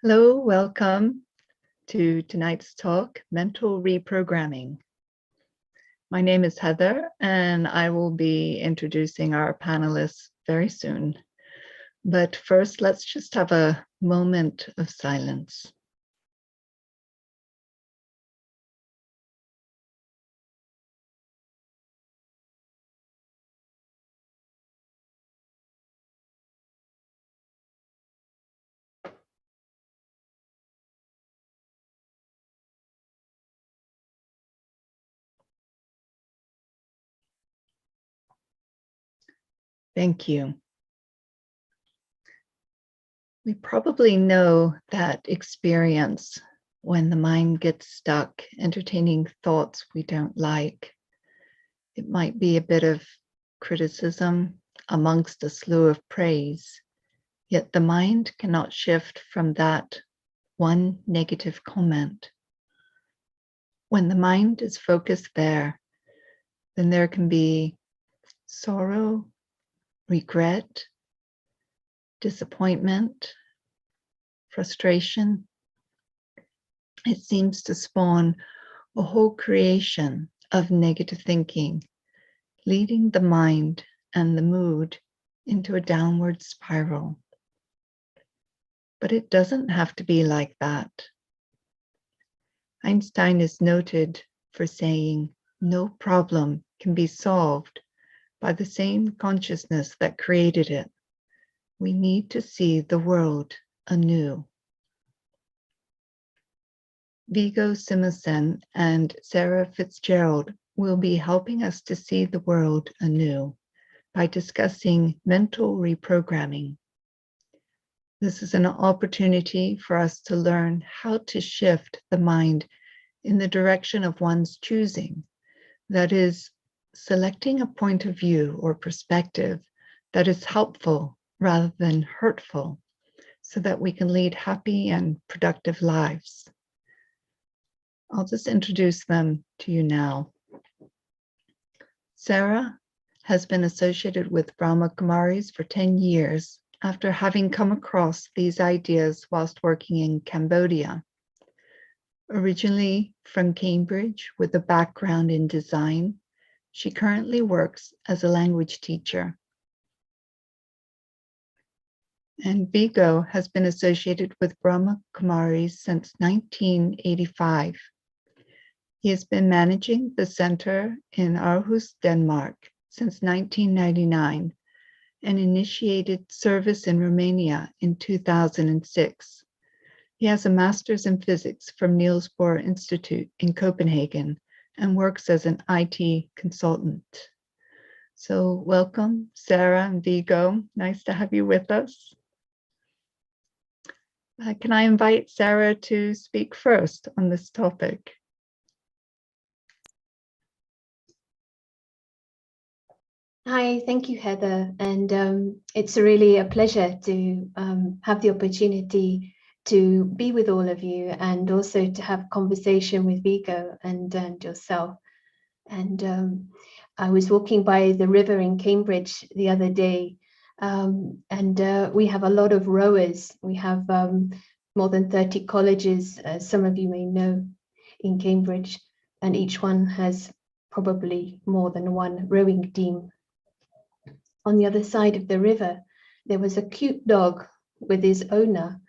Hello, welcome to tonight's talk, Mental Reprogramming. My name is Heather, and I will be introducing our panelists very soon. But first, let's just have a moment of silence. Thank you. We probably know that experience when the mind gets stuck entertaining thoughts we don't like. It might be a bit of criticism amongst a slew of praise, yet the mind cannot shift from that one negative comment. When the mind is focused there, then there can be sorrow, regret, disappointment, frustration. It seems to spawn a whole creation of negative thinking, leading the mind and the mood into a downward spiral. But it doesn't have to be like that. Einstein is noted for saying, no problem can be solved by the same consciousness that created it. We need to see the world anew. Viggo Simonsen and Sarah FitzGerald will be helping us to see the world anew by discussing mental reprogramming. This is an opportunity for us to learn how to shift the mind in the direction of one's choosing. That is, selecting a point of view or perspective that is helpful rather than hurtful, so that we can lead happy and productive lives. I'll just introduce them to you now. Sarah has been associated with Brahma Kumaris for 10 years after having come across these ideas whilst working in Cambodia. Originally from Cambridge with a background in design, she currently works as a language teacher. And Viggo has been associated with Brahma Kumaris since 1985. He has been managing the center in Aarhus, Denmark since 1999 and initiated service in Romania in 2006. He has a master's in physics from Niels Bohr Institute in Copenhagen and works as an IT consultant. So welcome, Sarah and Viggo. Nice to have you with us. Can I invite Sarah to speak first on this topic? Hi, thank you, Heather. And it's really a pleasure to have the opportunity to be with all of you and also to have conversation with Viggo and yourself. And I was walking by the river in Cambridge the other day, and we have a lot of rowers. We have more than 30 colleges, as some of you may know, in Cambridge, and each one has probably more than one rowing team. On the other side of the river, there was a cute dog with his owner,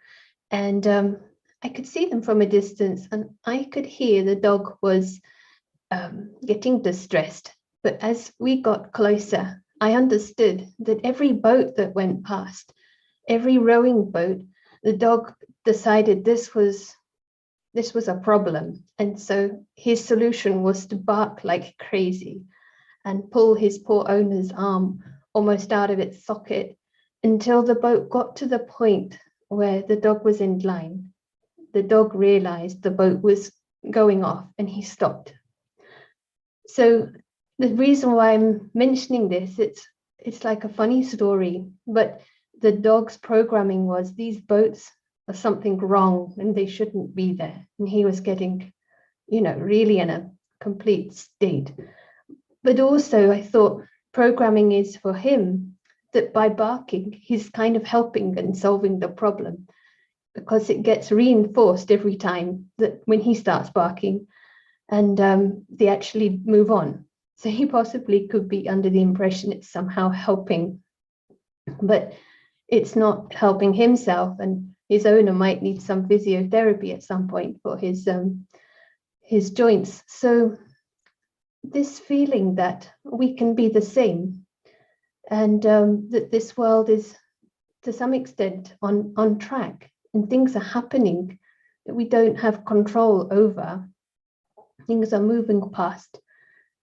and I could see them from a distance, and I could hear the dog was getting distressed. But as we got closer, I understood that every boat that went past, every rowing boat, the dog decided this was a problem. And so his solution was to bark like crazy and pull his poor owner's arm almost out of its socket until the boat got to the point where the dog was in line. The dog realized the boat was going off and he stopped. So the reason why I'm mentioning this, it's like a funny story, but the dog's programming was these boats are something wrong and they shouldn't be there. And he was getting, really in a complete state. But also I thought programming is for him that by barking, he's kind of helping and solving the problem. because it gets reinforced every time that when he starts barking, and they actually move on. So he possibly could be under the impression it's somehow helping, but it's not helping himself, and his owner might need some physiotherapy at some point for his joints. So this feeling that we can be the same, and that this world is to some extent on track, and things are happening that we don't have control over. Things are moving past,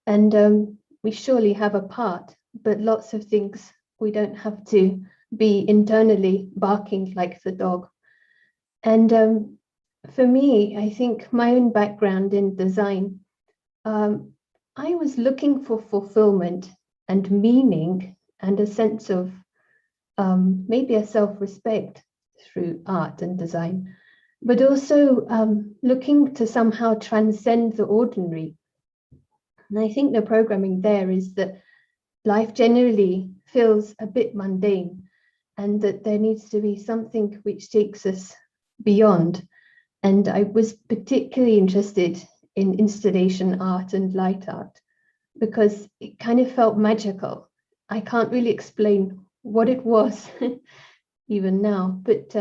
and we surely have a part, but lots of things we don't have to be internally barking like the dog. And for me, I think my own background in design, I was looking for fulfillment and meaning and a sense of maybe a self-respect through art and design, but also looking to somehow transcend the ordinary. And I think the programming there is that life generally feels a bit mundane, and that there needs to be something which takes us beyond. And I was particularly interested in installation art and light art because it kind of felt magical. I can't really explain what it was even now, but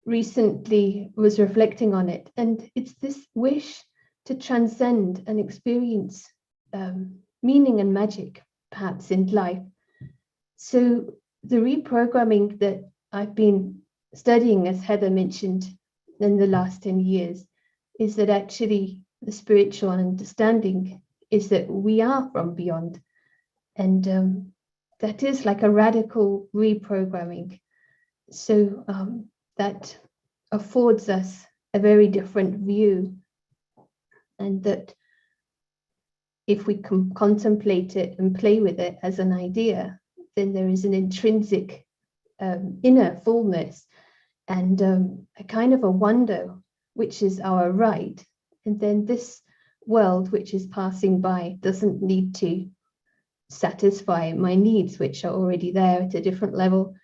recently was reflecting on it, and it's this wish to transcend and experience meaning and magic perhaps in life. So the reprogramming that I've been studying, as Heather mentioned, in the last 10 years, is that actually the spiritual understanding is that we are from beyond, and that is like a radical reprogramming. So that affords us a very different view, and that if we can contemplate it and play with it as an idea, then there is an intrinsic inner fullness and a kind of a wonder, which is our right. And then this world which is passing by doesn't need to satisfy my needs, which are already there at a different level.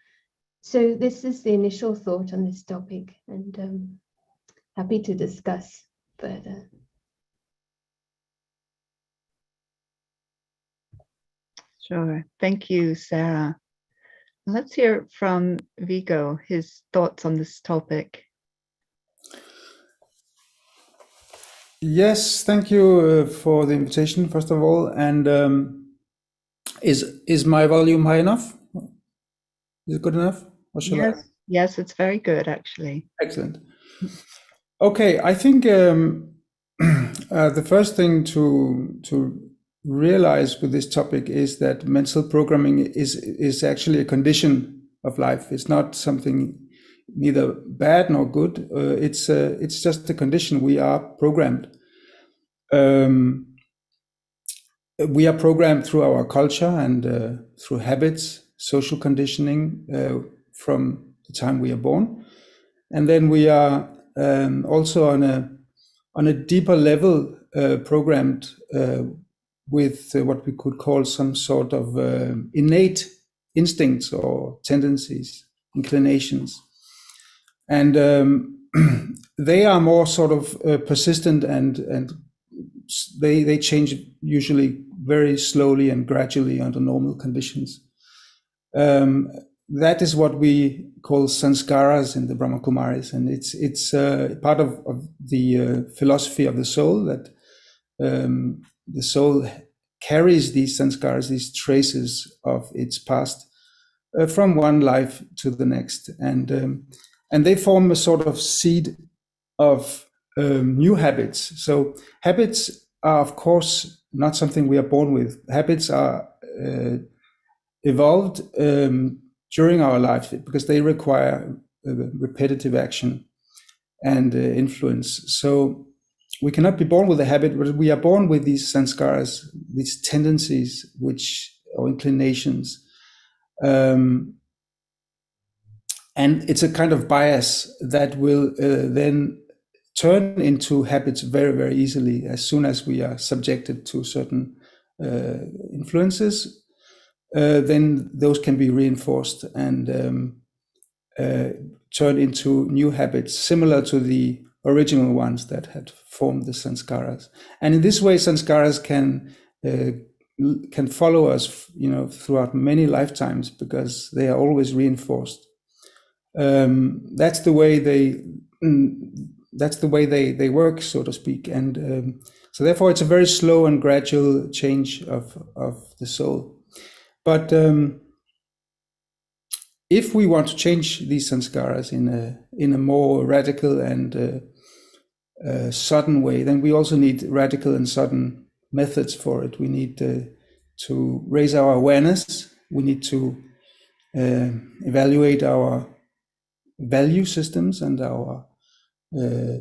So this is the initial thought on this topic, and happy to discuss further. Sure. Thank you, Sarah. Let's hear from Viggo, his thoughts on this topic. Yes, thank you for the invitation, first of all. And is my volume high enough? Is it good enough? Or shall I? Yes, it's very good, actually. Excellent. Okay, I think the first thing to realize with this topic is that mental programming is actually a condition of life. It's not something neither bad nor good. It's just a condition. We are programmed. We are programmed through our culture and through habits, social conditioning from the time we are born, and then we are also on a deeper level programmed with what we could call some sort of innate instincts or tendencies, inclinations, and they are more sort of persistent and they change usually very slowly and gradually under normal conditions. That is what we call sanskaras in the Brahma Kumaris, and it's part of the philosophy of the soul, that the soul carries these sanskaras, these traces of its past, from one life to the next, and they form a sort of seed of new habits. So habits are, of course, not something we are born with. Habits are evolved during our life because they require repetitive action and influence. So we cannot be born with a habit, but we are born with these sanskaras, these tendencies, or inclinations. And it's a kind of bias that will then turn into habits very, very easily as soon as we are subjected to certain influences. Then those can be reinforced and turned into new habits similar to the original ones that had formed the sanskaras. And in this way, sanskaras can follow us, throughout many lifetimes, because they are always reinforced. That's the way they work, so to speak. And so therefore it's a very slow and gradual change of the soul. But if we want to change these sanskaras in a more radical and sudden way, then we also need radical and sudden methods for it. We need to raise our awareness. We need to evaluate our value systems and our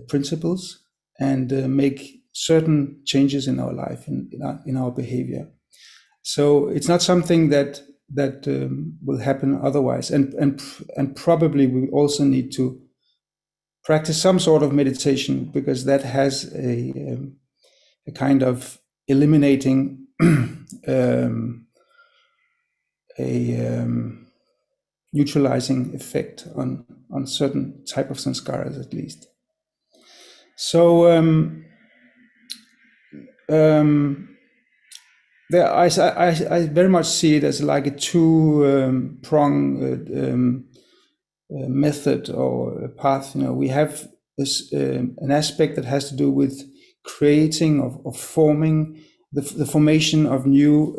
principles, and make certain changes in our life, in our behavior. So it's not something that will happen otherwise, and probably we also need to practice some sort of meditation, because that has a kind of eliminating neutralizing effect on certain type of sanskaras, at least. So there, I very much see it as like a two-prong method or a path. We have this an aspect that has to do with creating or forming the formation of new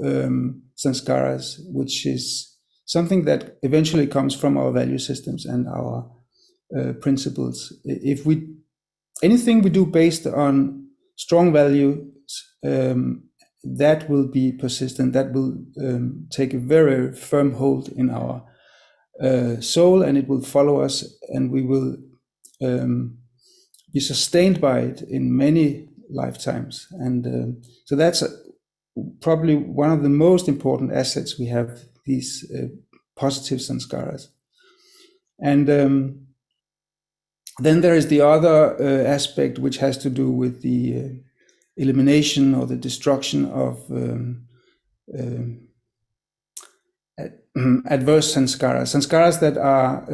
sanskaras, which is something that eventually comes from our value systems and our principles. If anything we do based on strong values, that will be persistent. That will take a very firm hold in our soul, and it will follow us, and we will be sustained by it in many lifetimes. And so that's probably one of the most important assets we have, these positive sanskaras. And then there is the other aspect, which has to do with the elimination or the destruction of adverse sanskaras that are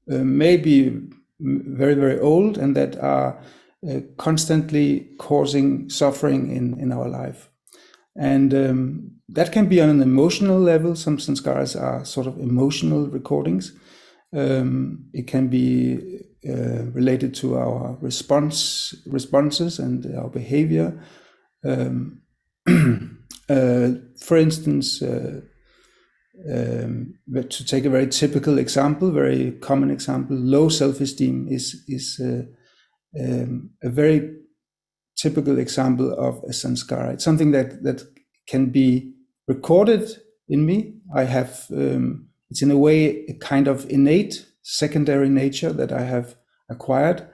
maybe very, very old, and that are constantly causing suffering in our life. And that can be on an emotional level. Some sanskaras are sort of emotional recordings. It can be related to our responses and our behavior. For instance, to take a very typical example, very common example, low self-esteem is a very typical example of a sanskara. It's something that can be recorded in me. I have, it's in a way a kind of innate secondary nature that I have acquired.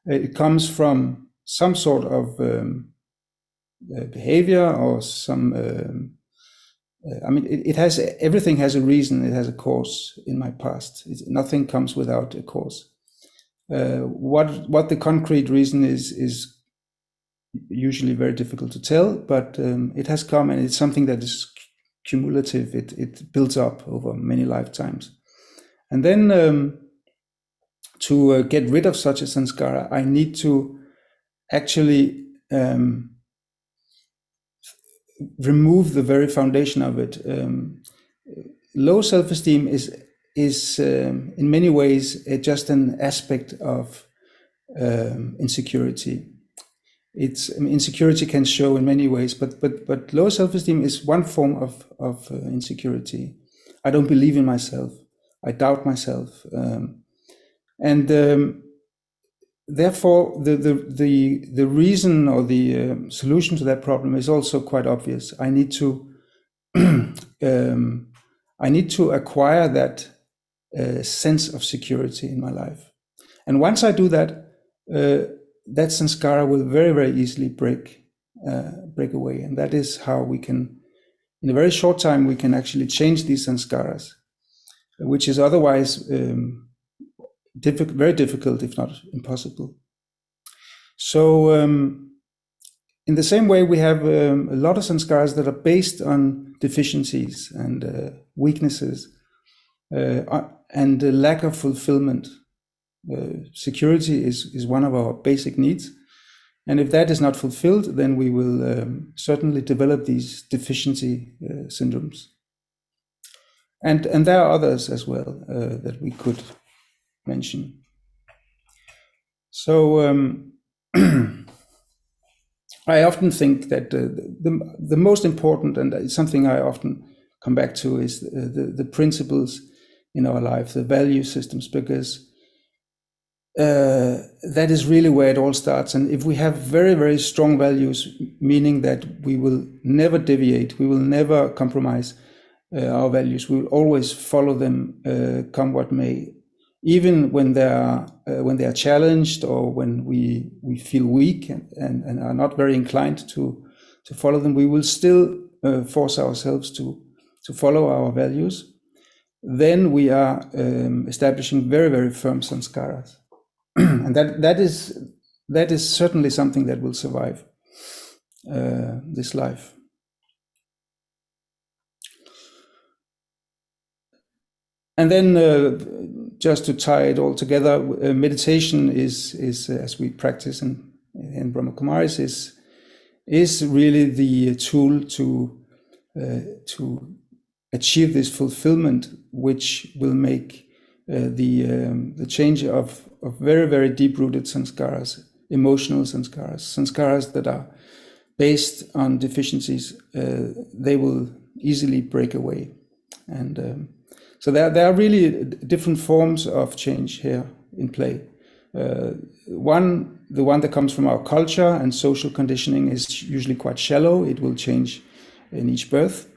It comes from some sort of behavior or some, it has, everything has a reason, it has a cause in my past. Nothing comes without a cause. What the concrete reason is usually very difficult to tell, but it has come, and it's something that is cumulative. It builds up over many lifetimes. And then to get rid of such a sanskara, I need to actually remove the very foundation of it. Low self-esteem is in many ways just an aspect of insecurity. Insecurity can show in many ways, but low self-esteem is one form of insecurity. I don't believe in myself. I doubt myself, and therefore the reason or the solution to that problem is also quite obvious. I need to acquire that sense of security in my life, and once I do that, that sanskara will very, very easily break away. And that is how we can, in a very short time, we can actually change these sanskaras, which is otherwise very difficult, if not impossible. So in the same way, we have a lot of sanskaras that are based on deficiencies and weaknesses and lack of fulfillment. Security is one of our basic needs. And if that is not fulfilled, then we will certainly develop these deficiency syndromes. And there are others as well that we could mention. So I often think that the most important, and it's something I often come back to, is the principles in our life, the value systems, because that is really where it all starts. And if we have very, very strong values, meaning that we will never deviate, we will never compromise our values, we will always follow them, come what may, even when they are challenged, or when we feel weak and are not very inclined to follow them, we will still force ourselves to follow our values. Then we are establishing very, very firm sanskaras. And that is certainly something that will survive this life. And then just to tie it all together, meditation is as we practice in Brahma Kumaris, is really the tool to achieve this fulfillment, which will make the change of very, very deep-rooted sanskaras, emotional sanskaras that are based on deficiencies, they will easily break away. And so there are really different forms of change here in play. The one that comes from our culture and social conditioning is usually quite shallow. It will change in each birth.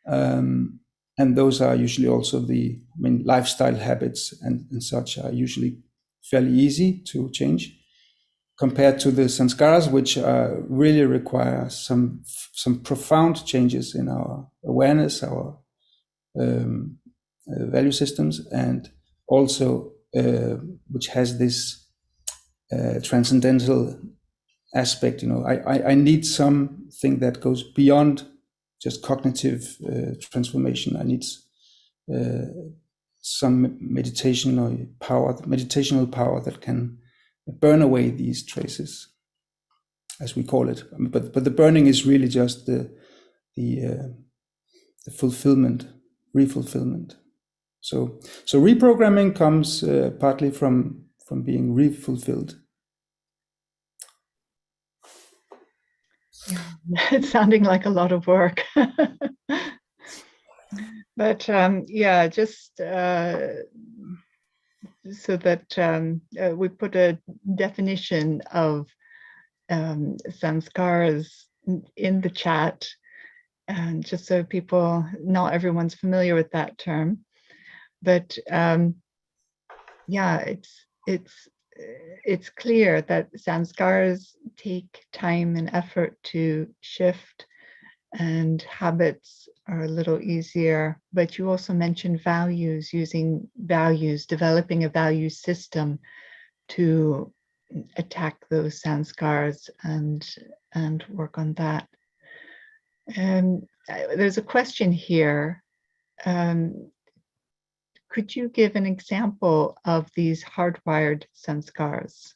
And those are usually also lifestyle habits and such are usually fairly easy to change, compared to the sanskaras, which really require some profound changes in our awareness, our value systems, and also which has this transcendental aspect. I need something that goes beyond just cognitive transformation. I need some meditation or meditational power that can burn away these traces, as we call it. But the burning is really just the fulfillment, refulfillment. So reprogramming comes partly from being refulfilled. Yeah, it's sounding like a lot of work. But just so that we put a definition of samskaras in the chat, and just so people, not everyone's familiar with that term, but it's clear that samskaras take time and effort to shift, and habits are a little easier. But you also mentioned values, using values, developing a value system to attack those samskaras and work on that. And there's a question here. Could you give an example of these hardwired samskaras?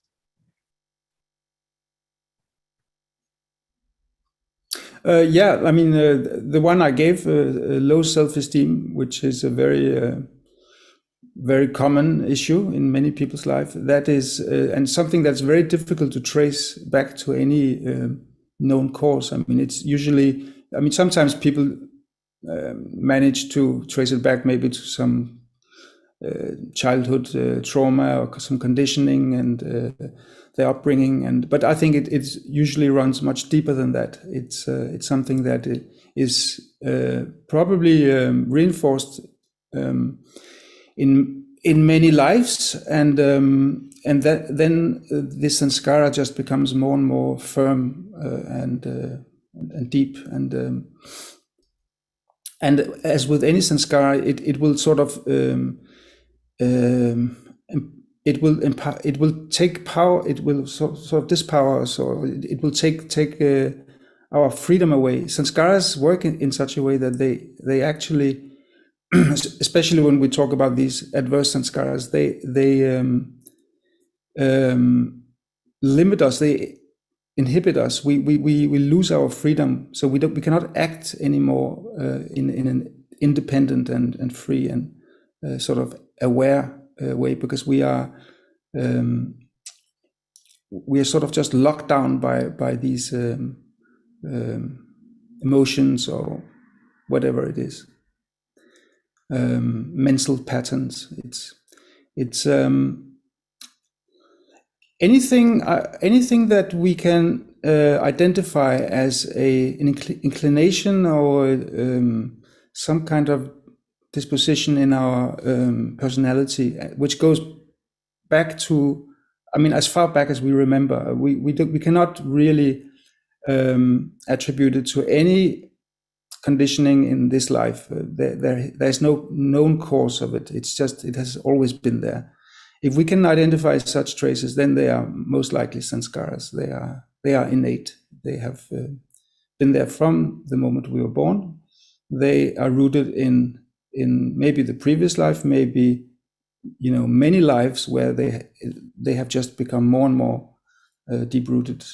The one I gave, low self-esteem, which is a very, very common issue in many people's life. That is, and something that's very difficult to trace back to any known cause. It's usually, sometimes people manage to trace it back maybe to some childhood trauma or some conditioning and their upbringing, but I think it usually runs much deeper than that. It's something that is probably reinforced in many lives, and that then this sanskara just becomes more and more firm and deep, and as with any sanskara, it will sort of it will take power. It will sort of dispower us, or it will take our freedom away. Sanskaras work in such a way that they actually, especially when we talk about these adverse sanskaras, they limit us, they inhibit us. We lose our freedom, so we cannot act anymore in an independent and free and sort of aware way, because we are sort of just locked down by these emotions or whatever it is, mental patterns. It's anything that we can identify as an inclination or some kind of disposition in our personality, which goes back to, I mean, as far back as we remember. We cannot really attribute it to any conditioning in this life. There's no known cause of it. It's just, it has always been there. If we can identify such traces, then they are most likely sanskaras. They are innate. They have been there from the moment we were born. They are rooted in maybe the previous life, maybe many lives where they have just become more and more deep rooted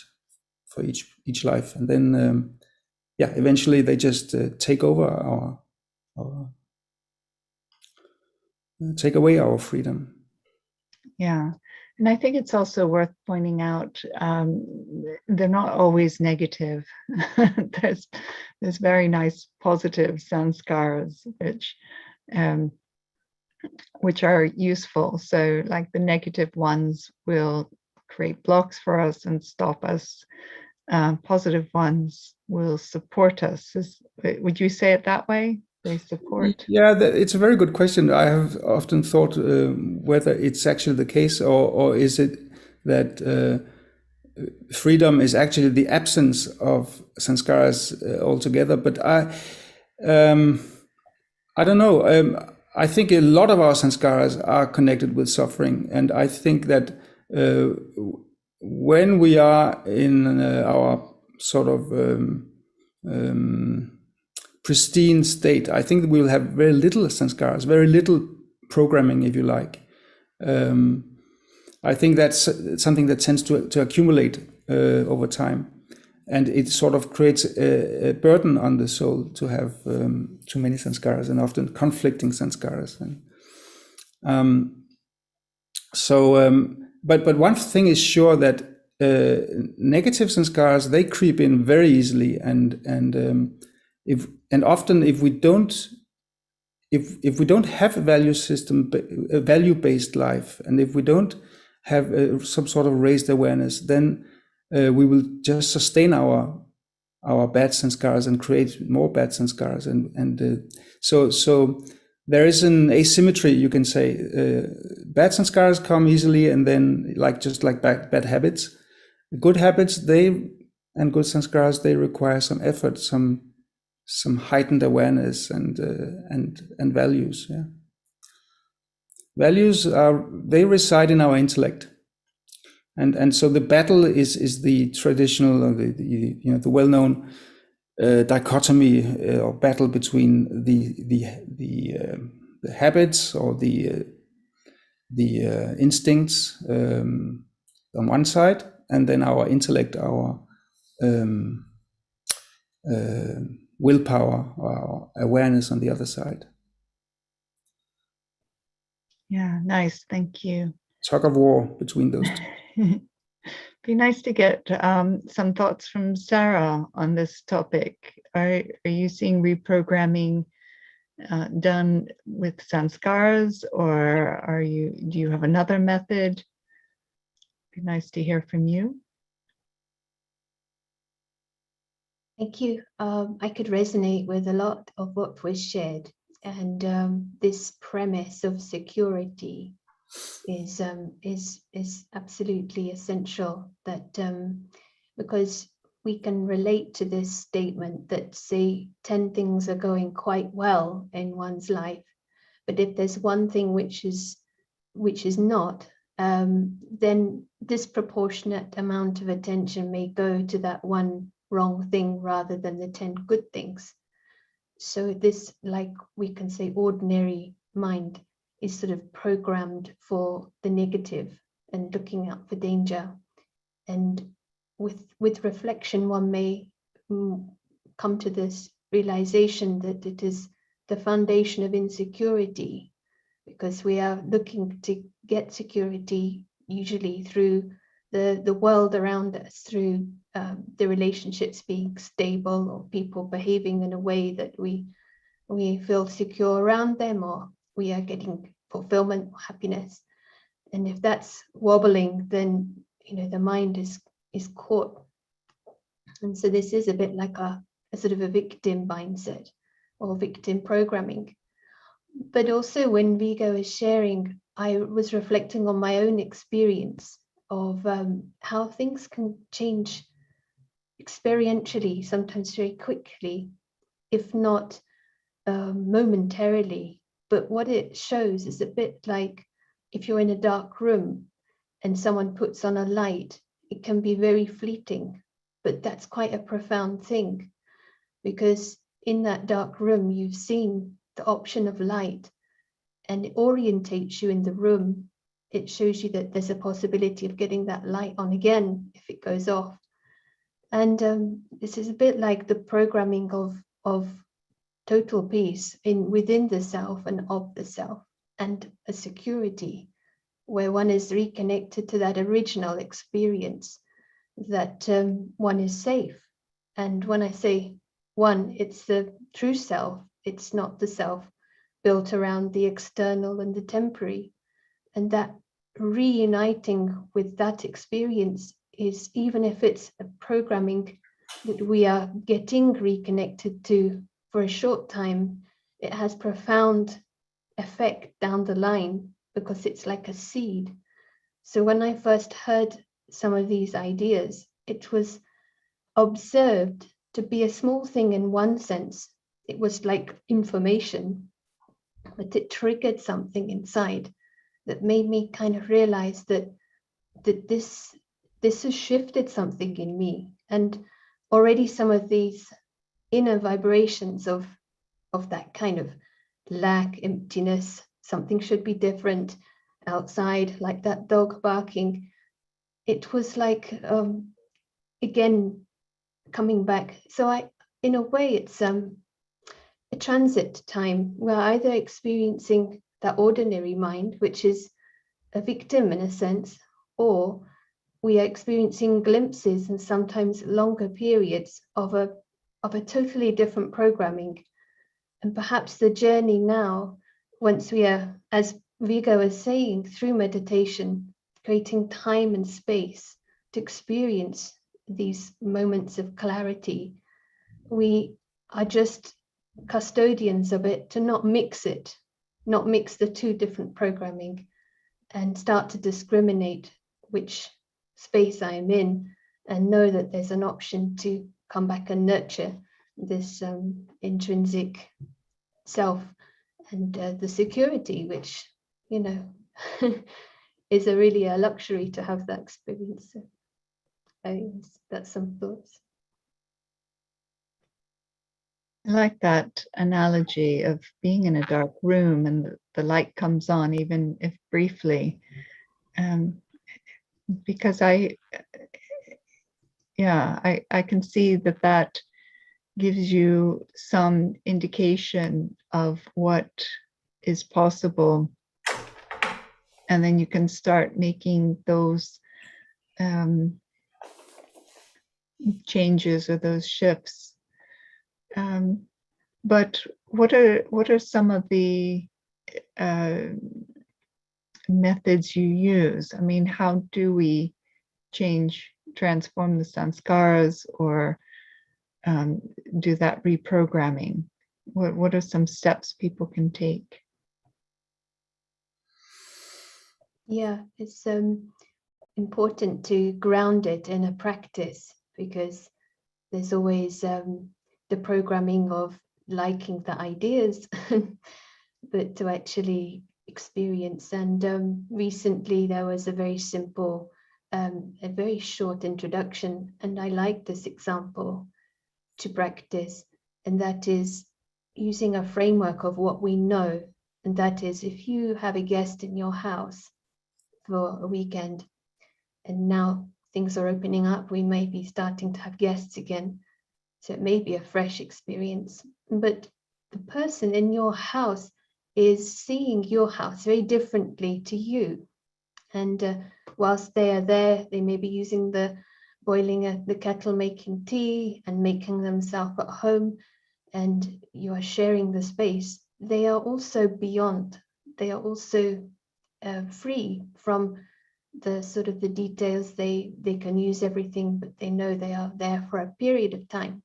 for each life, and then eventually they just take over our take away our freedom. Yeah. And I think it's also worth pointing out, they're not always negative. There's very nice positive sanskaras, which are useful. So like the negative ones will create blocks for us and stop us. Positive ones will support us. Would you say it that way? They support? Yeah, it's a very good question. I have often thought whether it's actually the case, or is it that freedom is actually the absence of sanskaras altogether. But I don't know. I think a lot of our sanskaras are connected with suffering, and I think that when we are in our sort of pristine state, I think we'll have very little sanskaras, very little programming, if you like. I think that's something that tends to accumulate over time, and it sort of creates a burden on the soul to have too many sanskaras, and often conflicting sanskaras. And but one thing is sure, that negative sanskaras, they creep in very easily, and often if we don't have a value system, a value-based life, and if we don't have some sort of raised awareness, then we will just sustain our bad sanskaras and create more bad sanskaras, and so there is an asymmetry, you can say. Bad sanskaras come easily, and then just like bad habits, good habits, and good sanskaras, they require some effort, some heightened awareness and values. Yeah, values they reside in our intellect, and so the battle is the traditional, the well-known dichotomy or battle between the habits or the instincts on one side, and then our intellect, our willpower, our awareness on the other side. Yeah, nice. Thank you. Tug of war between those two. Be nice to get some thoughts from Sarah on this topic. Are you seeing reprogramming done with sanskaras, or do you have another method? Be nice to hear from you. Thank you. I could resonate with a lot of what was shared, and this premise of security is absolutely essential. That because we can relate to this statement that, say, 10 things are going quite well in one's life, but if there's one thing which is not, then disproportionate amount of attention may go to that one wrong thing rather than the 10 good things. So this, like we can say, ordinary mind is sort of programmed for the negative, and looking out for danger. And with reflection, one may come to this realization that it is the foundation of insecurity, because we are looking to get security usually through the world around us, through the relationships being stable, or people behaving in a way that we feel secure around them, or we are getting fulfillment or happiness. And if that's wobbling, then the mind is caught. And so this is a bit like a sort of a victim mindset or victim programming. But also when Viggo is sharing, I was reflecting on my own experience of how things can change experientially, sometimes very quickly, if not momentarily. But what it shows is a bit like if you're in a dark room and someone puts on a light, it can be very fleeting, but that's quite a profound thing, because in that dark room, you've seen the option of light, and it orientates you in the room. It shows you that there's a possibility of getting that light on again if it goes off. And this is a bit like the programming of total peace within the self and of the self, and a security where one is reconnected to that original experience, that one is safe. And when I say one, it's the true self. It's not the self built around the external and the temporary. And that reuniting with that experience is, even if it's a programming that we are getting reconnected to for a short time, it has profound effect down the line, because it's like a seed. So when I first heard some of these ideas, it was observed to be a small thing in one sense. It was like information, but it triggered something inside that made me kind of realize that this has shifted something in me. And already some of these inner vibrations of that kind of lack, emptiness, something should be different outside, like that dog barking. It was like, again, coming back. So in a way, it's a transit time. We're either experiencing that ordinary mind, which is a victim in a sense, or we are experiencing glimpses and sometimes longer periods of a totally different programming. And perhaps the journey now, once we are, as Viggo was saying, through meditation, creating time and space to experience these moments of clarity, we are just custodians of it, to not mix the two different programming, and start to discriminate which space I am in, and know that there's an option to come back and nurture this intrinsic self and the security, which is really a luxury to have that experience. So that's some thoughts. I like that analogy of being in a dark room and the light comes on, even if briefly, because I can see that gives you some indication of what is possible, and then you can start making those changes or those shifts. But what are some of the methods you use? I mean, how do we transform the sanskaras, or do that reprogramming? What are some steps people can take? Yeah, it's important to ground it in a practice, because there's always the programming of liking the ideas, but to actually experience. And recently there was a very simple, a very short introduction, and I like this example to practice, and that is using a framework of what we know. And that is, if you have a guest in your house for a weekend. And now things are opening up. We may be starting to have guests again. So it may be a fresh experience. But the person in your house is seeing your house very differently to you. And whilst they are there, they may be using boiling the kettle, making tea and making themselves at home, and you are sharing the space. They are also beyond. They are also free from the sort of the details. They can use everything, but they know they are there for a period of time.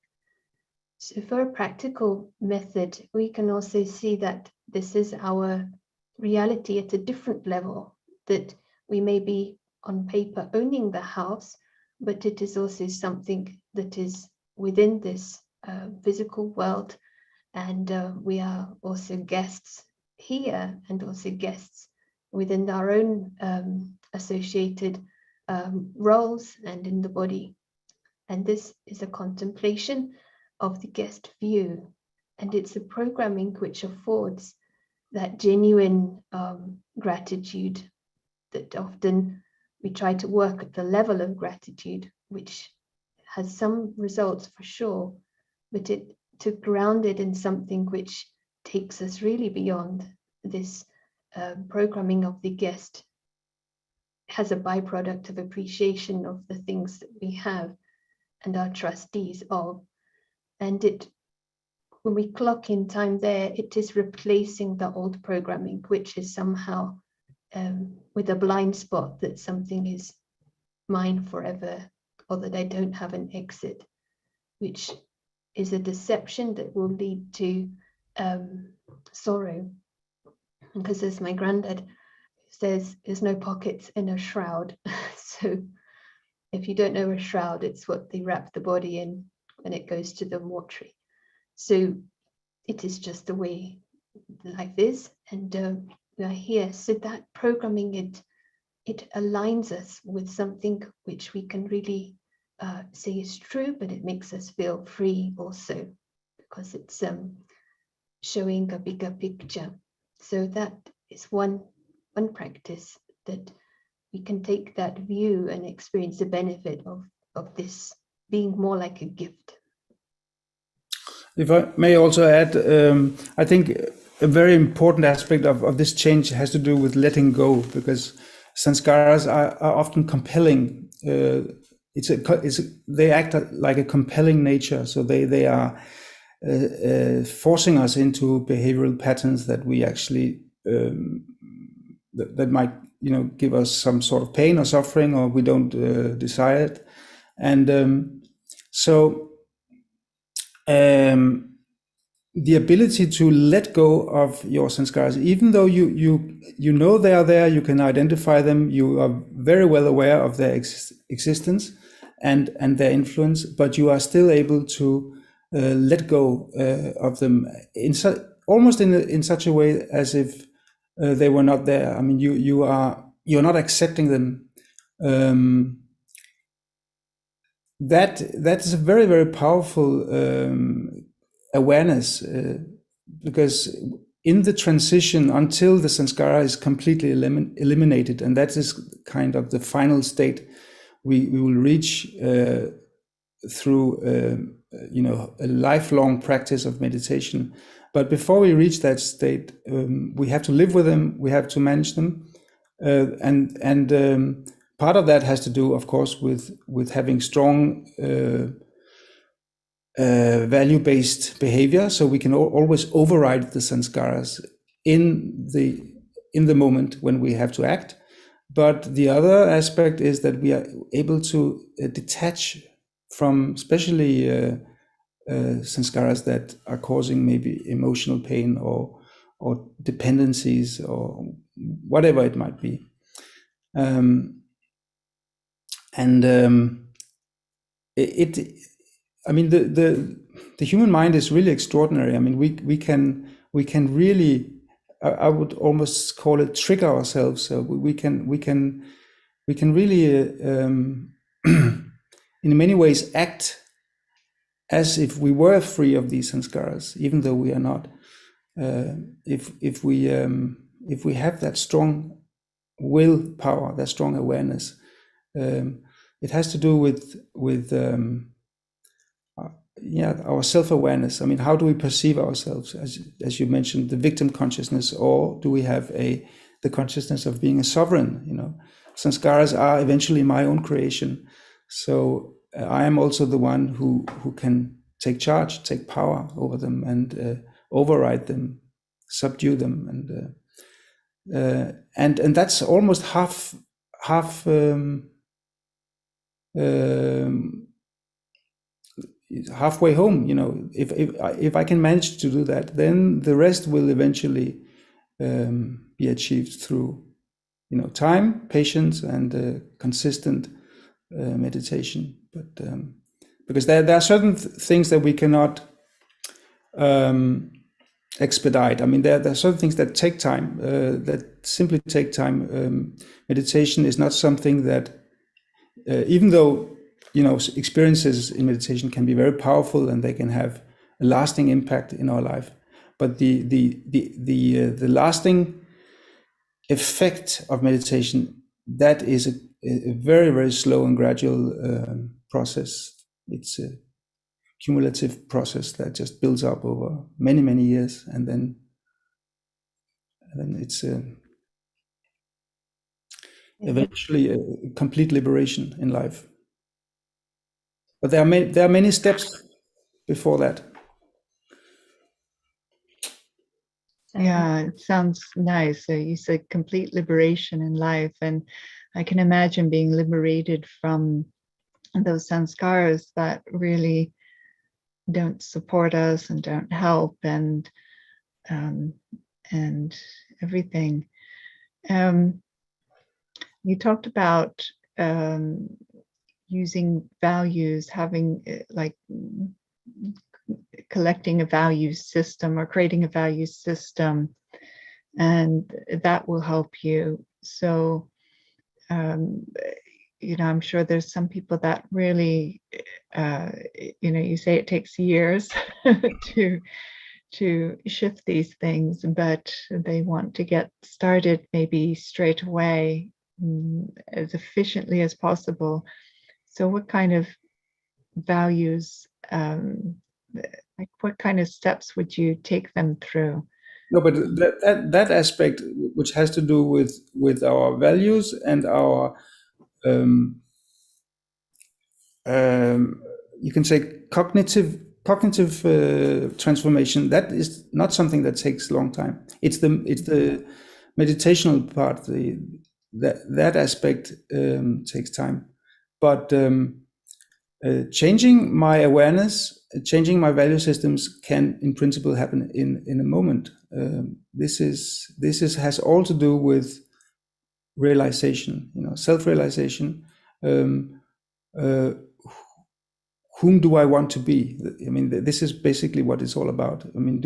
So for a practical method, we can also see that this is our reality at a different level, that we may be on paper owning the house, but it is also something that is within this physical world. And we are also guests here and also guests within our own associated roles and in the body. And this is a contemplation of the guest view. And it's a programming which affords that genuine gratitude that often we try to work at the level of gratitude, which has some results for sure, but to ground it in something which takes us really beyond this programming of the guest has a byproduct of appreciation of the things that we have and are trustees of. And when we clock in time there, it is replacing the old programming, which is somehow with a blind spot that something is mine forever, or that I don't have an exit, which is a deception that will lead to sorrow. Because as my granddad says, there's no pockets in a shroud. So if you don't know a shroud, it's what they wrap the body in when it goes to the mortuary. So it is just the way life is, and we are here. So that programming, it aligns us with something which we can really say is true, but it makes us feel free also, because it's showing a bigger picture. So that is one practice, that we can take that view and experience the benefit of this being more like a gift. If I may also add, I think a very important aspect of this change has to do with letting go, because sanskaras are often compelling. They act like a compelling nature, so they are forcing us into behavioral patterns that we actually that might give us some sort of pain or suffering, or we don't desire it, and so. The ability to let go of your sanskaras, even though you know they are there, you can identify them, you are very well aware of their existence and their influence, but you are still able to let go of them almost in such a way as if they were not there. I mean, you're not accepting them. That is a very, very powerful awareness, because in the transition until the sanskara is completely eliminated, and that is kind of the final state we will reach through a lifelong practice of meditation. But before we reach that state, we have to live with them, we have to manage them, and part of that has to do, of course, with having strong value-based behavior, so we can always override the sanskaras in the moment when we have to act. But the other aspect is that we are able to detach from, especially sanskaras that are causing maybe emotional pain or dependencies or whatever it might be. I mean, the human mind is really extraordinary. I mean, we can really, I would almost call it, trick ourselves. So we can really, in many ways, act as if we were free of these sanskaras, even though we are not. If we have that strong willpower, that strong awareness. It has to do with our self-awareness. I mean, how do we perceive ourselves? As you mentioned, the victim consciousness, or do we have the consciousness of being a sovereign? Sanskaras are eventually my own creation, so I am also the one who can take charge, take power over them, and override them, subdue them, and that's almost half. Halfway home, if I can manage to do that, then the rest will eventually be achieved through time, patience, and consistent meditation. But because there are certain things that we cannot expedite. I mean, there are certain things that take time, that simply take time. Meditation is not something that, even though experiences in meditation can be very powerful and they can have a lasting impact in our life, but the lasting effect of meditation, that is a very, very slow and gradual process. It's a cumulative process that just builds up over many, many years, and then it's eventually a complete liberation in life. But there are many steps before that. Yeah, it sounds nice. So you said complete liberation in life, and I can imagine being liberated from those sanskaras that really don't support us and don't help, and everything. You talked about using values, having like collecting a value system or creating a value system, and that will help you. So, I'm sure there's some people that really, you say it takes years to shift these things, but they want to get started maybe straight away, as efficiently as possible. So what kind of values, like what kind of steps would you take them through? No, but that aspect, which has to do with our values and our you can say cognitive transformation, that is not something that takes a long time. It's the meditational part, that aspect takes time. But changing my awareness, changing my value systems can, in principle, happen in a moment. This has all to do with realization, self-realization. Whom do I want to be? I mean, this is basically what it's all about. I mean,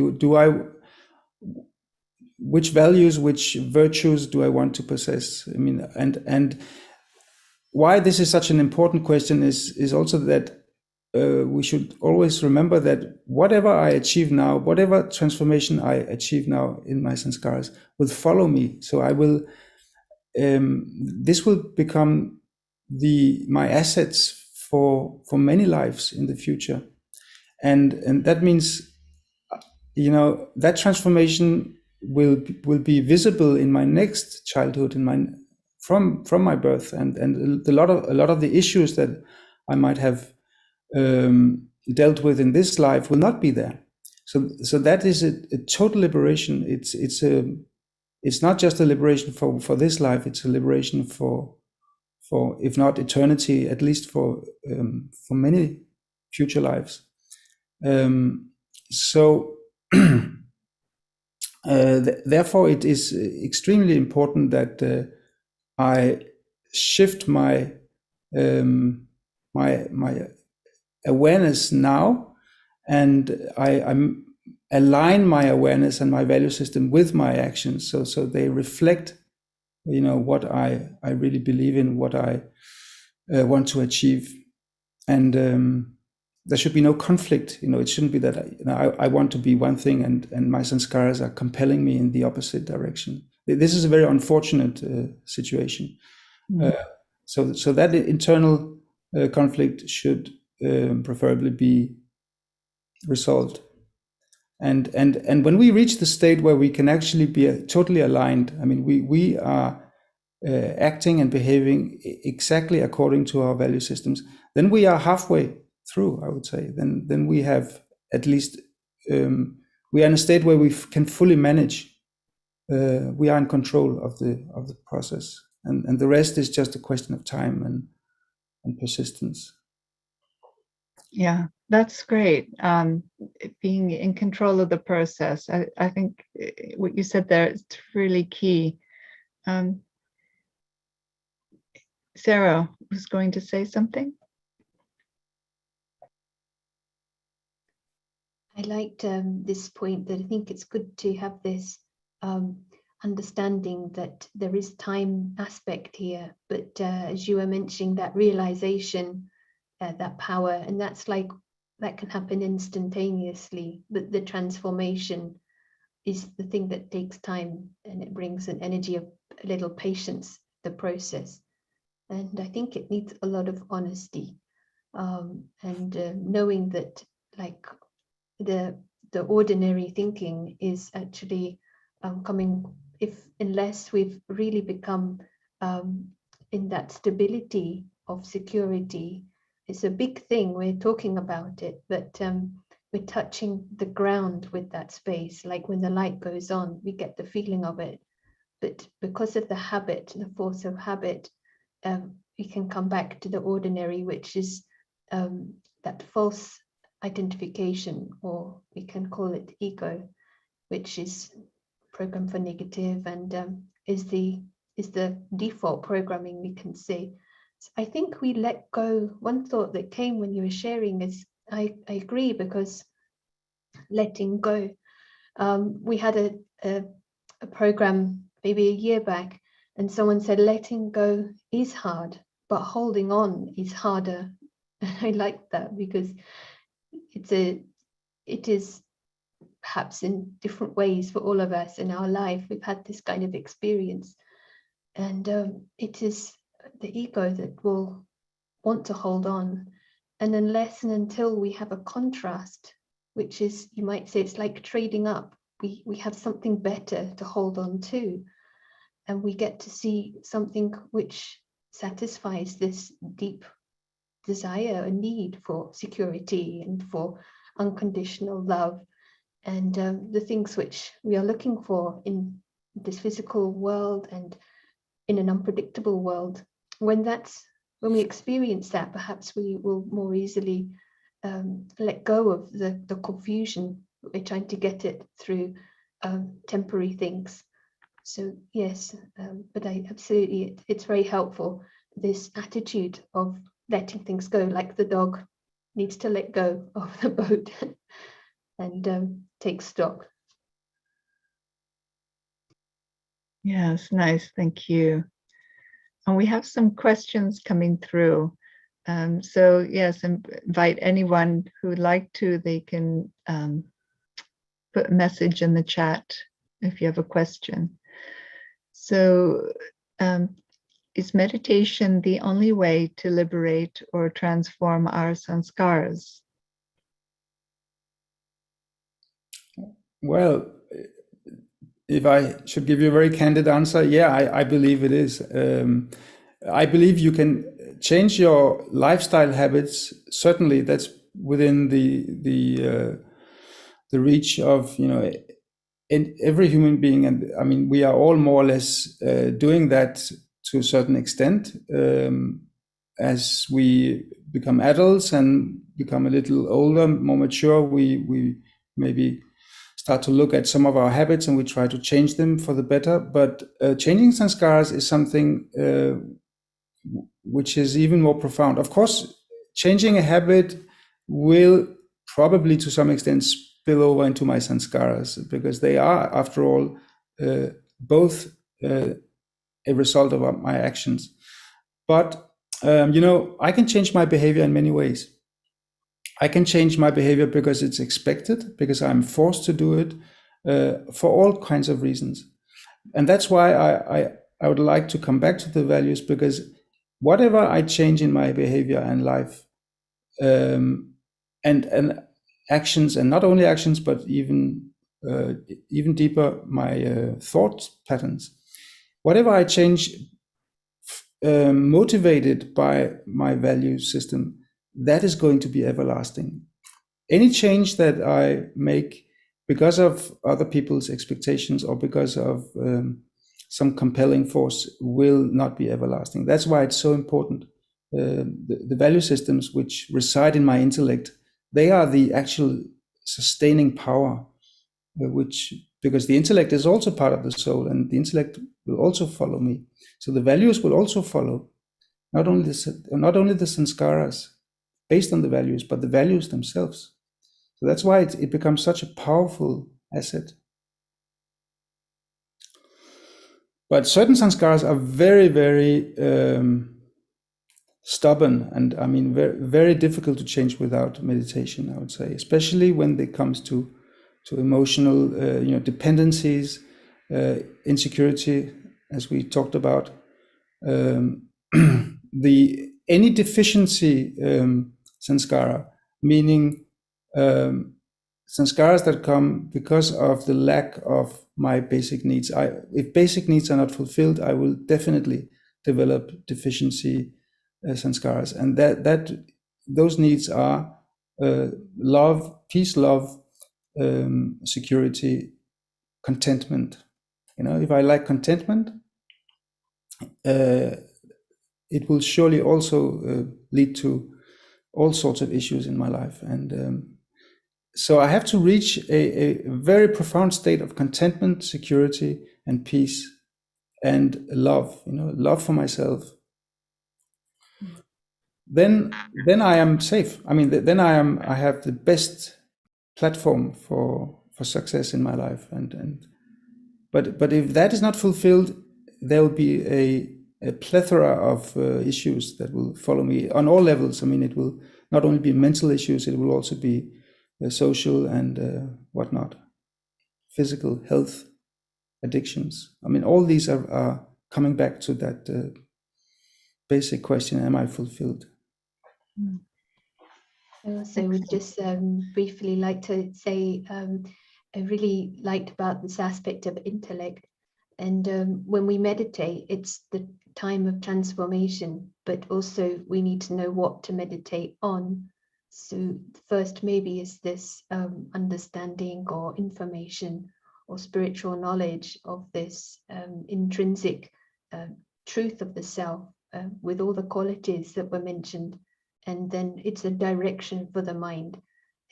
which values, which virtues do I want to possess? I mean, and why this is such an important question is also that we should always remember that whatever I achieve now, whatever transformation I achieve now in my sanskaras will follow me. So I will, this will become my assets for many lives in the future, and that means, that transformation will be visible in my next childhood, from my birth, and a lot of the issues that I might have dealt with in this life will not be there. So that is a total liberation. It's not just a liberation for this life. It's a liberation for if not eternity, at least for many future lives. Therefore, it is extremely important that I shift my awareness now, and I'm align my awareness and my value system with my actions, so they reflect, what I really believe in, what I want to achieve, and there should be no conflict. It shouldn't be that I want to be one thing and my sanskaras are compelling me in the opposite direction. this is a very unfortunate situation. So that internal conflict should preferably be resolved. And when we reach the state where we can actually be totally aligned, I mean, we are acting and behaving exactly according to our value systems, then we are halfway through, I would say. Then we have at least, we are in a state where we can fully manage. We are in control of the process, and the rest is just a question of time and persistence. Yeah, that's great. Being in control of the process. I think what you said there is really key. Sarah was going to say something. I liked this point, that I think it's good to have this understanding that there is time aspect here, but as you were mentioning, that realization, that power, and that's like, that can happen instantaneously, but the transformation is the thing that takes time, and it brings an energy of a little patience, the process. And I think it needs a lot of honesty, and knowing that, like, the ordinary thinking is actually coming, unless we've really become in that stability of security. It's a big thing, we're talking about it, but we're touching the ground with that space. Like when the light goes on, we get the feeling of it, but because of the habit, the force of habit, we can come back to the ordinary, which is that false identification, or we can call it ego, which is programmed for negative, and is the default programming, we can say. So I think we let go. One thought that came when you were sharing is, I agree, because letting go. We had a program maybe a year back, and someone said letting go is hard, but holding on is harder. I like that, because it is perhaps in different ways for all of us in our life. We've had this kind of experience, and it is the ego that will want to hold on. And unless and until we have a contrast, which is, you might say, it's like trading up, we have something better to hold on to, and we get to see something which satisfies this deep desire, a need for security and for unconditional love, and the things which we are looking for in this physical world and in an unpredictable world. When we experience that, perhaps we will more easily let go of the confusion. We're trying to get it through temporary things. So yes, but I absolutely, it's very helpful, this attitude of letting things go, like the dog needs to let go of the boat and take stock. Yes, nice, thank you. And we have some questions coming through. So yes, invite anyone who would like to, they can put a message in the chat if you have a question. So is meditation the only way to liberate or transform our sanskaras? Well, if I should give you a very candid answer, yeah, I believe it is. I believe you can change your lifestyle habits. Certainly, that's within the reach of, you know, in every human being. And I mean, we are all more or less doing that to a certain extent. As we become adults and become a little older, more mature, we maybe start to look at some of our habits and we try to change them for the better. But changing sanskaras is something which is even more profound. Of course, changing a habit will probably to some extent spill over into my sanskaras, because they are, after all, both a result of my actions. But, you know, I can change my behavior in many ways. I can change my behavior because it's expected, because I'm forced to do it, for all kinds of reasons. And that's why I would like to come back to the values, because whatever I change in my behavior and life, and actions, and not only actions, but even deeper, my thought patterns, whatever I change, motivated by my value system, that is going to be everlasting. Any change that I make because of other people's expectations or because of some compelling force will not be everlasting. That's why it's so important. The value systems which reside in my intellect, they are the actual sustaining power, because the intellect is also part of the soul, and the intellect will also follow me. So the values will also follow, not only the sanskaras based on the values, but the values themselves. So that's why it becomes such a powerful asset. But certain sanskaras are very, very stubborn, and I mean very, very difficult to change without meditation, I would say, especially when it comes to emotional dependencies, insecurity, as we talked about. Any deficiency sanskara, meaning sanskaras that come because of the lack of my basic needs. If basic needs are not fulfilled, I will definitely develop deficiency sanskaras, and those needs are love, peace, love, security, contentment. If I lack contentment, it will surely also lead to all sorts of issues in my life. And so I have to reach a very profound state of contentment, security, and peace, and love, love for myself. Then I am safe. I mean, then I have the best platform for success in my life. But if that is not fulfilled, there will be a plethora of issues that will follow me on all levels. I mean, it will not only be mental issues, it will also be social and whatnot, physical health, addictions. I mean, all these are coming back to that basic question: am I fulfilled? I also would just briefly like to say I really liked about this aspect of intellect. And when we meditate, it's the time of transformation, but also we need to know what to meditate on. So first maybe is this understanding or information or spiritual knowledge of this intrinsic truth of the self with all the qualities that were mentioned. And then it's a direction for the mind.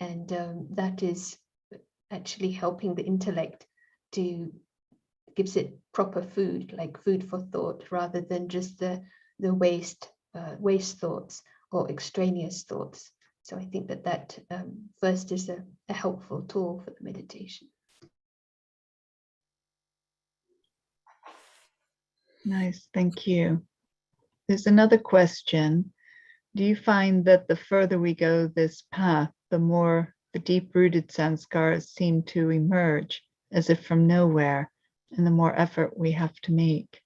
And that is actually helping the intellect gives it proper food, like food for thought, rather than just the waste thoughts or extraneous thoughts. So I think that first is a helpful tool for the meditation. Nice, thank you. There's another question. Do you find that the further we go this path, the more the deep-rooted sanskaras seem to emerge, as if from nowhere, and the more effort we have to make?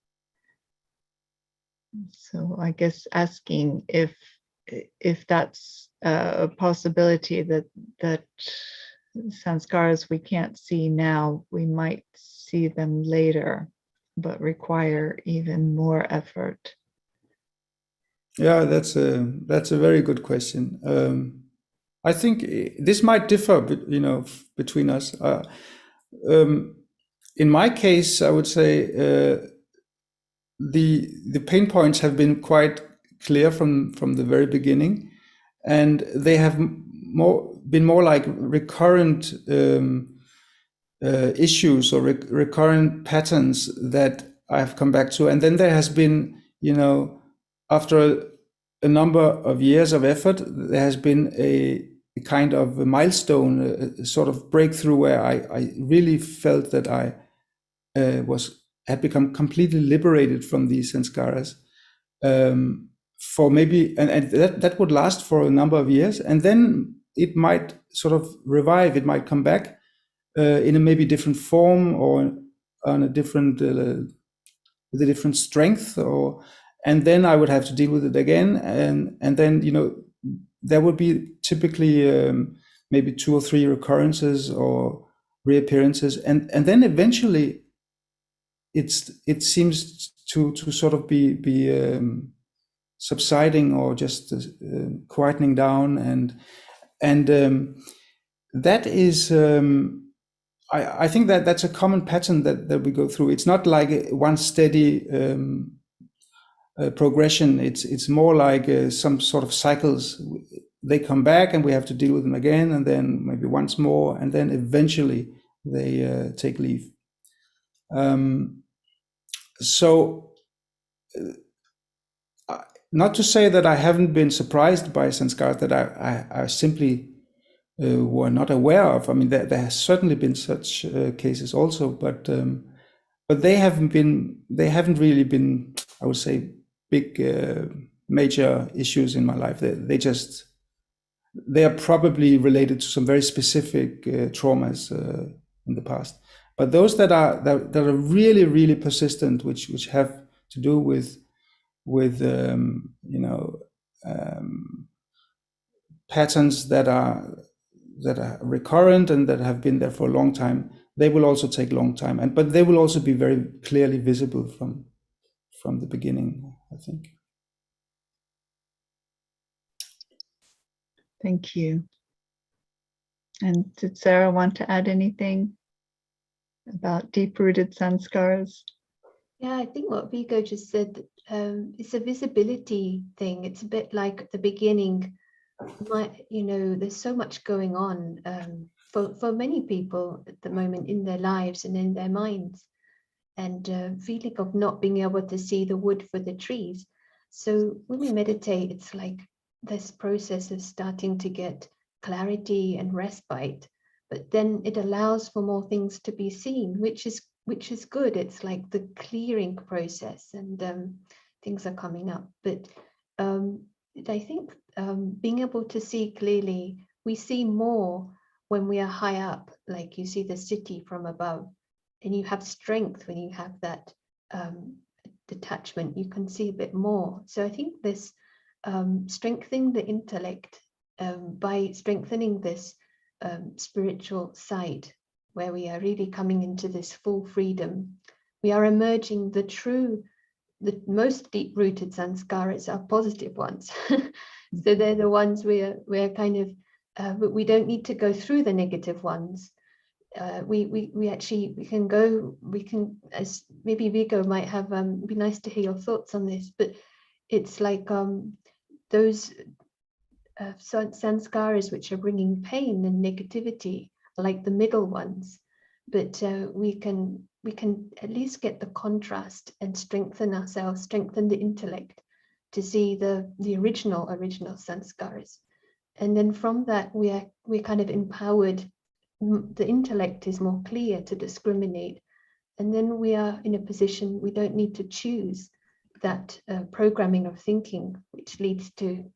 So I guess asking if that's a possibility, that sanskaras we can't see now, we might see them later, but require even more effort. Yeah, that's a very good question. I think this might differ, between us. In my case, I would say the pain points have been quite clear from the very beginning, and they have been more like recurrent issues or recurrent patterns that I have come back to. And then there has been, after a number of years of effort, there has been a kind of a milestone, a sort of breakthrough where I really felt that I had become completely liberated from these sanskaras for maybe, and that would last for a number of years, and then it might sort of revive, it might come back in a maybe different form, or on a different with a different strength, and then I would have to deal with it again, and then there would be typically maybe 2 or 3 recurrences or reappearances, and then eventually it seems to sort of be subsiding or just quietening down, and that is I think that's a common pattern that we go through. It's not like one steady progression. It's more like some sort of cycles. They come back and we have to deal with them again, and then maybe once more, and then eventually they take leave. So not to say that I haven't been surprised by sanskars that I simply were not aware of. I mean, there has certainly been such cases also, but they haven't really been, I would say, big major issues in my life. They are probably related to some very specific traumas in the past. But those that are really, really persistent, which have to do with patterns that are recurrent and that have been there for a long time, they will also take a long time, but they will also be very clearly visible from the beginning, I think. Thank you. And did Sarah want to add anything about deep-rooted sanskars? Yeah, I think what Viggo just said, it's a visibility thing. It's a bit like at the beginning, there's so much going on for many people at the moment in their lives and in their minds, and feeling of not being able to see the wood for the trees. So when we meditate, it's like this process of starting to get clarity and respite, but then it allows for more things to be seen, which is good. It's like the clearing process, and things are coming up. But I think being able to see clearly, we see more when we are high up, like you see the city from above, and you have strength when you have that detachment, you can see a bit more. So I think this strengthening the intellect by strengthening this spiritual side, where we are really coming into this full freedom, we are emerging the most deep-rooted sanskaras are positive ones. So they're the ones we're kind of, but we don't need to go through the negative ones. We can, as maybe Viggo might have, be nice to hear your thoughts on this, but it's like those sanskaras which are bringing pain and negativity are like the middle ones, but we can at least get the contrast and strengthen ourselves, strengthen the intellect to see the original sanskaras, and then from that we're kind of empowered. The intellect is more clear to discriminate, and then we are in a position we don't need to choose that programming of thinking, which leads to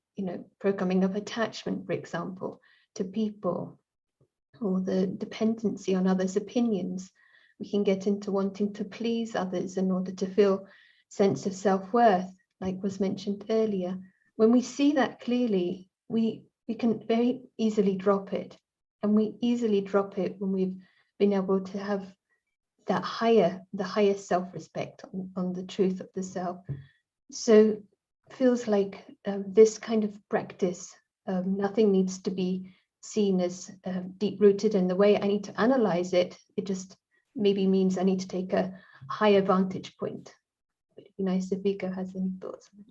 programming of attachment, for example, to people, or the dependency on others' opinions. We can get into wanting to please others in order to feel sense of self-worth, like was mentioned earlier. When we see that clearly, we can very easily drop it. And we easily drop it when we've been able to have that the higher self-respect on the truth of the self. So it feels like this kind of practice, nothing needs to be seen as deep-rooted, and the way I need to analyze it, it just maybe means I need to take a higher vantage point. It'd be nice if Viggo has any thoughts on it.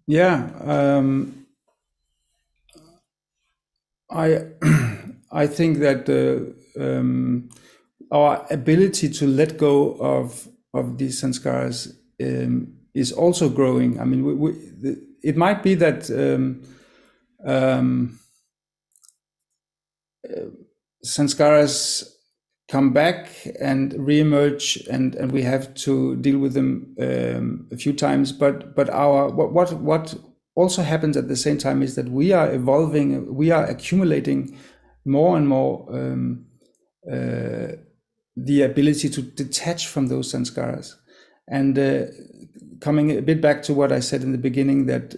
Yeah, I think that our ability to let go of these sanskaras is also growing. I mean, it might be that sanskaras come back and reemerge, and we have to deal with them a few times. But what also happens at the same time is that we are evolving, we are accumulating more and more the ability to detach from those sanskaras. And coming a bit back to what I said in the beginning, that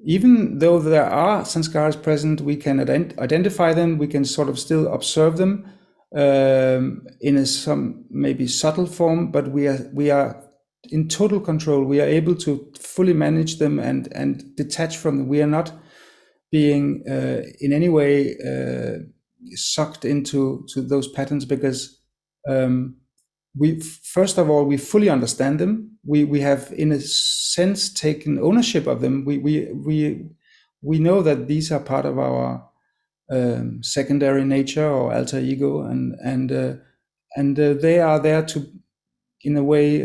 even though there are sanskaras present, we can identify them, we can sort of still observe them in some maybe subtle form, but we are in total control. We are able to fully manage them and detach from them. We are not being in any way sucked into those patterns, because we, first of all, we fully understand them. We have, in a sense, taken ownership of them. We know that these are part of our secondary nature or alter ego, and they are there to, in a way,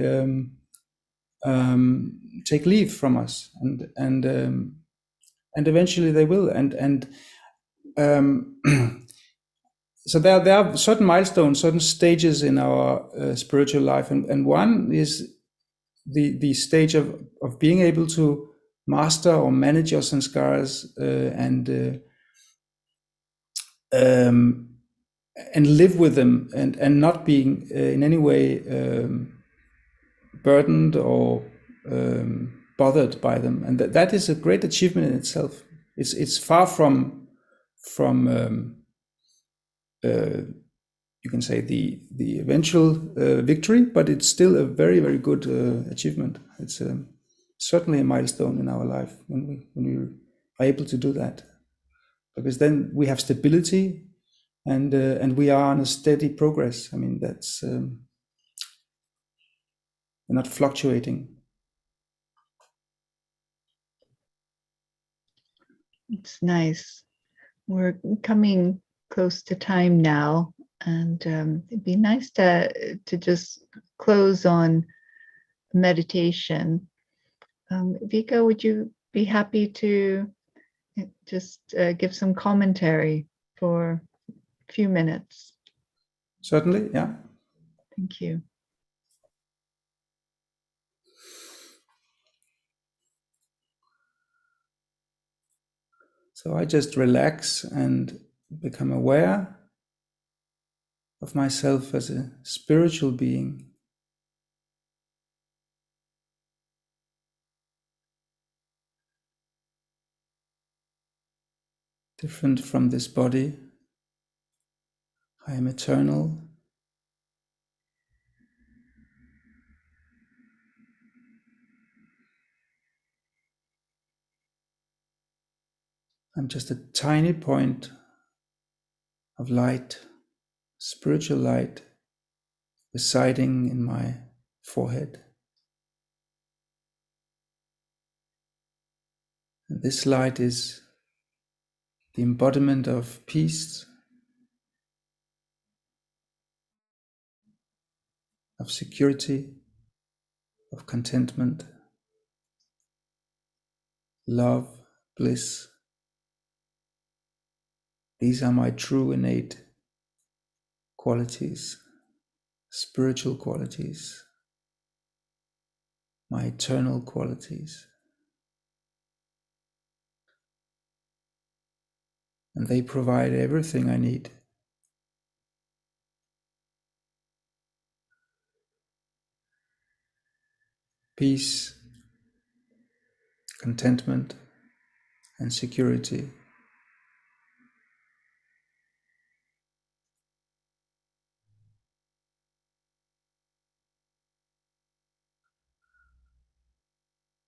take leave from us, and eventually they will. So there are certain milestones, certain stages in our spiritual life, and one is the stage of being able to master or manage your sanskaras and live with them, and not being in any way burdened or bothered by them, and that is a great achievement in itself. It's far from you can say the eventual victory, but it's still a very, very good achievement. It's certainly a milestone in our life when we are able to do that, because then we have stability, and we are on a steady progress. I mean, that's we're not fluctuating. It's nice. We're coming close to time now, and it'd be nice to just close on meditation. Viggo, would you be happy to just give some commentary for a few minutes? Certainly, yeah. Thank you. So I just relax and become aware of myself as a spiritual being, different from this body. I am eternal. I'm just a tiny point of light, spiritual light, residing in my forehead. And this light is the embodiment of peace, of security, of contentment, love, bliss. These are my true innate qualities, spiritual qualities, my eternal qualities. And they provide everything I need. Peace, contentment, and security.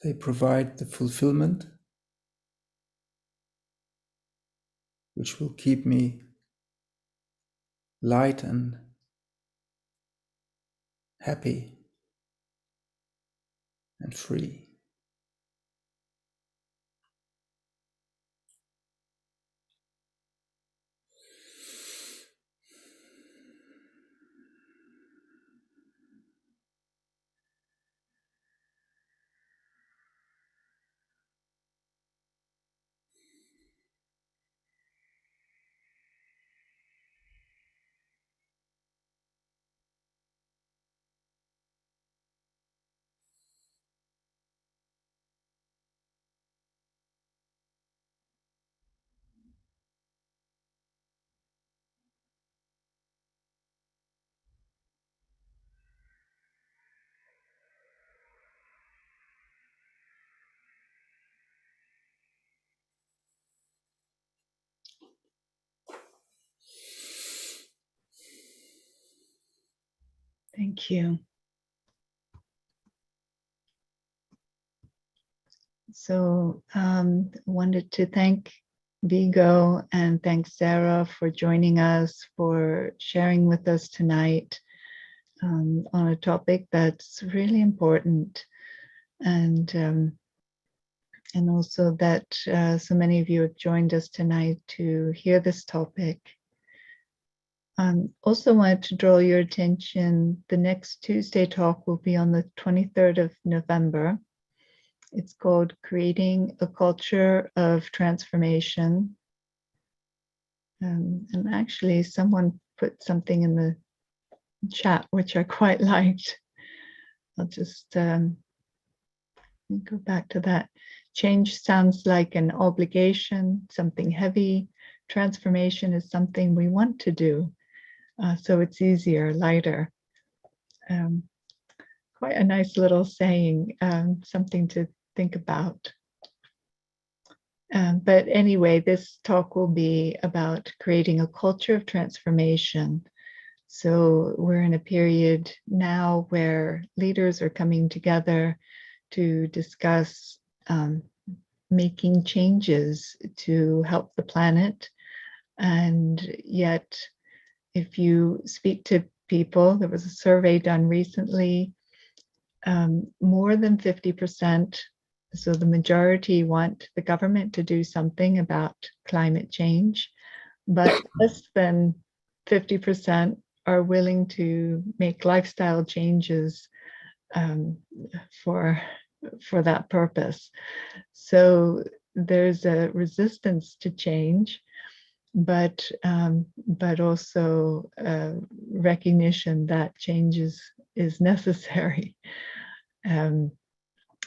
They provide the fulfillment which will keep me light and happy and free. Thank you. So wanted to thank Viggo and thank Sarah for joining us, for sharing with us tonight on a topic that's really important, and also that so many of you have joined us tonight to hear this topic. Also wanted to draw your attention, the next Tuesday talk will be on the 23rd of November. It's called Creating a Culture of Transformation. And actually someone put something in the chat, which I quite liked. I'll just go back to that. Change sounds like an obligation, something heavy. Transformation is something we want to do. So it's easier, lighter. Quite a nice little saying, something to think about. But anyway, this talk will be about creating a culture of transformation. So we're in a period now where leaders are coming together to discuss making changes to help the planet. And yet, if you speak to people, there was a survey done recently, more than 50%, so the majority want the government to do something about climate change, but less than 50% are willing to make lifestyle changes for that purpose. So there's a resistance to change, but also recognition that change is necessary.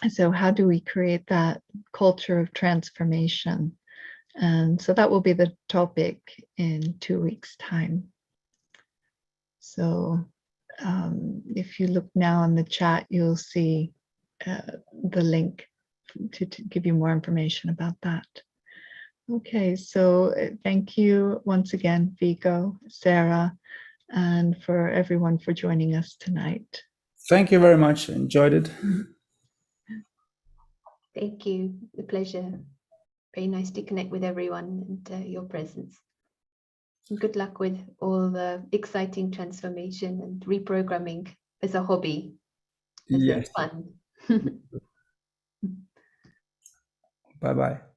So how do we create that culture of transformation? And so that will be the topic in 2 weeks' time. So if you look now in the chat, you'll see the link to give you more information about that. Okay, so thank you once again, Viggo, Sarah, and for everyone for joining us tonight. Thank you very much. Enjoyed it. Thank you. A pleasure. Very nice to connect with everyone and your presence. And good luck with all the exciting transformation and reprogramming as a hobby, as Yes. a fun. Bye-bye.